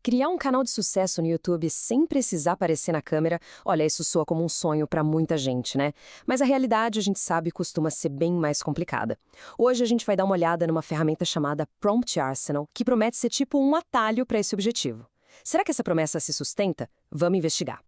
Criar um canal de sucesso no YouTube sem precisar aparecer na câmera, olha, isso soa como um sonho para muita gente, né? Mas a realidade, a gente sabe, costuma ser bem mais complicada. Hoje a gente vai dar uma olhada numa ferramenta chamada Prompt Arsenal, que promete ser tipo um atalho para esse objetivo. Será que essa promessa se sustenta? Vamos investigar.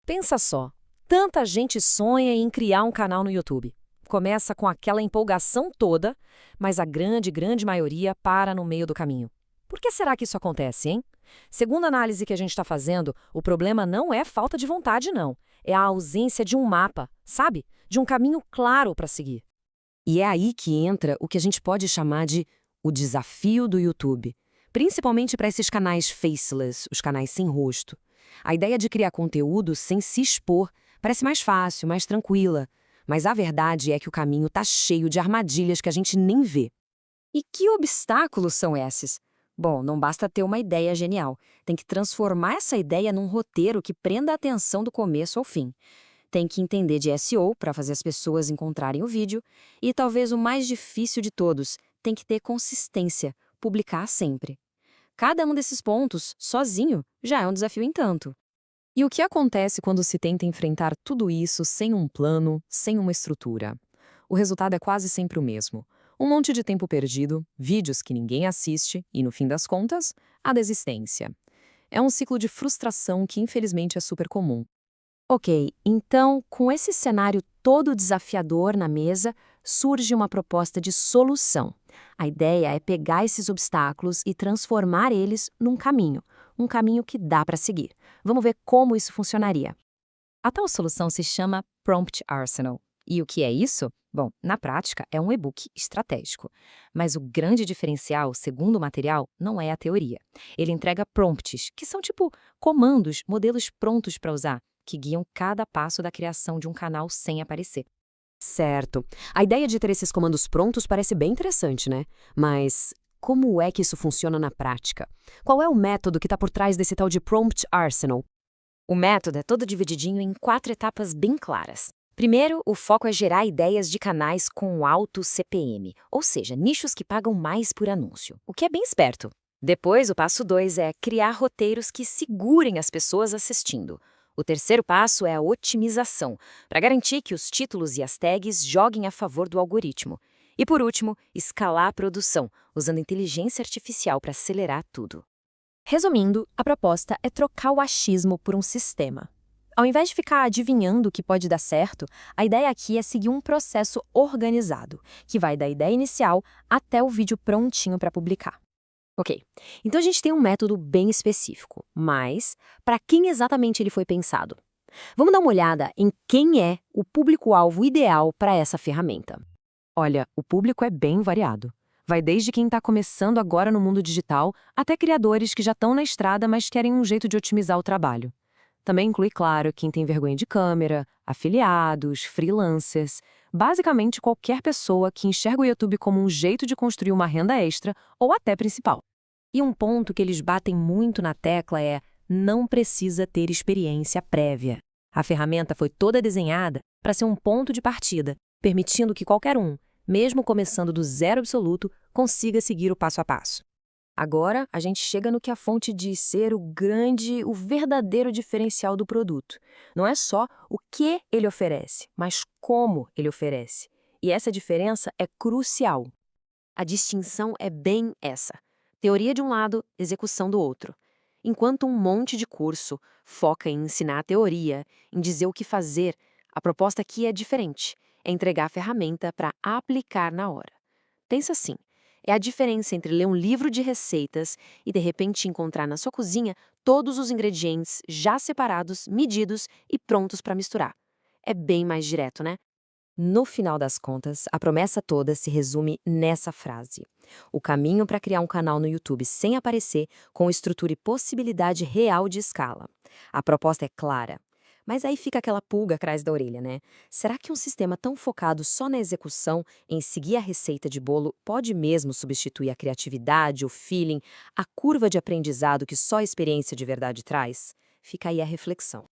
Pensa só, tanta gente sonha em criar um canal no YouTube. Começa com aquela empolgação toda, mas a grande maioria para no meio do caminho. Por que será que isso acontece, hein? Segundo a análise que a gente está fazendo, o problema não é falta de vontade, não. É a ausência de um mapa, sabe? De um caminho claro para seguir. E é aí que entra o que a gente pode chamar de o desafio do YouTube. Principalmente para esses canais faceless, os canais sem rosto. A ideia de criar conteúdo sem se expor parece mais fácil, mais tranquila. Mas a verdade é que o caminho está cheio de armadilhas que a gente nem vê. E que obstáculos são esses? Bom, não basta ter uma ideia genial. Tem que transformar essa ideia num roteiro que prenda a atenção do começo ao fim. Tem que entender de SEO para fazer as pessoas encontrarem o vídeo. E talvez o mais difícil de todos, tem que ter consistência, publicar sempre. Cada um desses pontos, sozinho, já é um desafio em tanto. E o que acontece quando se tenta enfrentar tudo isso sem um plano, sem uma estrutura? O resultado é quase sempre o mesmo. Um monte de tempo perdido, vídeos que ninguém assiste e, no fim das contas, a desistência. É um ciclo de frustração que, infelizmente, é super comum. Ok, então, com esse cenário todo desafiador na mesa, surge uma proposta de solução. A ideia é pegar esses obstáculos e transformar eles num caminho, um caminho que dá para seguir. Vamos ver como isso funcionaria. A tal solução se chama Prompt Arsenal. E o que é isso? Bom, na prática, é um e-book estratégico. Mas o grande diferencial, segundo o material, não é a teoria. Ele entrega prompts, que são tipo comandos, modelos prontos para usar, que guiam cada passo da criação de um canal sem aparecer. Certo. A ideia de ter esses comandos prontos parece bem interessante, né? Mas como é que isso funciona na prática? Qual é o método que está por trás desse tal de Prompt Arsenal? O método é todo divididinho em 4 etapas bem claras. Primeiro, o foco é gerar ideias de canais com alto CPM, ou seja, nichos que pagam mais por anúncio, o que é bem esperto. Depois, o passo 2 é criar roteiros que segurem as pessoas assistindo. O terceiro passo é a otimização, para garantir que os títulos e as tags joguem a favor do algoritmo. E por último, escalar a produção, usando inteligência artificial para acelerar tudo. Resumindo, a proposta é trocar o achismo por um sistema. Ao invés de ficar adivinhando o que pode dar certo, a ideia aqui é seguir um processo organizado, que vai da ideia inicial até o vídeo prontinho para publicar. Ok, então a gente tem um método bem específico, mas para quem exatamente ele foi pensado? Vamos dar uma olhada em quem é o público-alvo ideal para essa ferramenta. Olha, o público é bem variado. Vai desde quem está começando agora no mundo digital até criadores que já estão na estrada, mas querem um jeito de otimizar o trabalho. Também inclui, claro, quem tem vergonha de câmera, afiliados, freelancers, basicamente qualquer pessoa que enxerga o YouTube como um jeito de construir uma renda extra ou até principal. E um ponto que eles batem muito na tecla é: não precisa ter experiência prévia. A ferramenta foi toda desenhada para ser um ponto de partida, permitindo que qualquer um, mesmo começando do zero absoluto, consiga seguir o passo a passo. Agora, a gente chega no que a fonte diz ser o verdadeiro diferencial do produto. Não é só o que ele oferece, mas como ele oferece. E essa diferença é crucial. A distinção é bem essa: teoria de um lado, execução do outro. Enquanto um monte de curso foca em ensinar a teoria, em dizer o que fazer, a proposta aqui é diferente. É entregar a ferramenta para aplicar na hora. Pensa assim: é a diferença entre ler um livro de receitas e, de repente, encontrar na sua cozinha todos os ingredientes já separados, medidos e prontos para misturar. É bem mais direto, né? No final das contas, a promessa toda se resume nessa frase: o caminho para criar um canal no YouTube sem aparecer, com estrutura e possibilidade real de escala. A proposta é clara. Mas aí fica aquela pulga atrás da orelha, né? Será que um sistema tão focado só na execução, em seguir a receita de bolo, pode mesmo substituir a criatividade, o feeling, a curva de aprendizado que só a experiência de verdade traz? Fica aí a reflexão.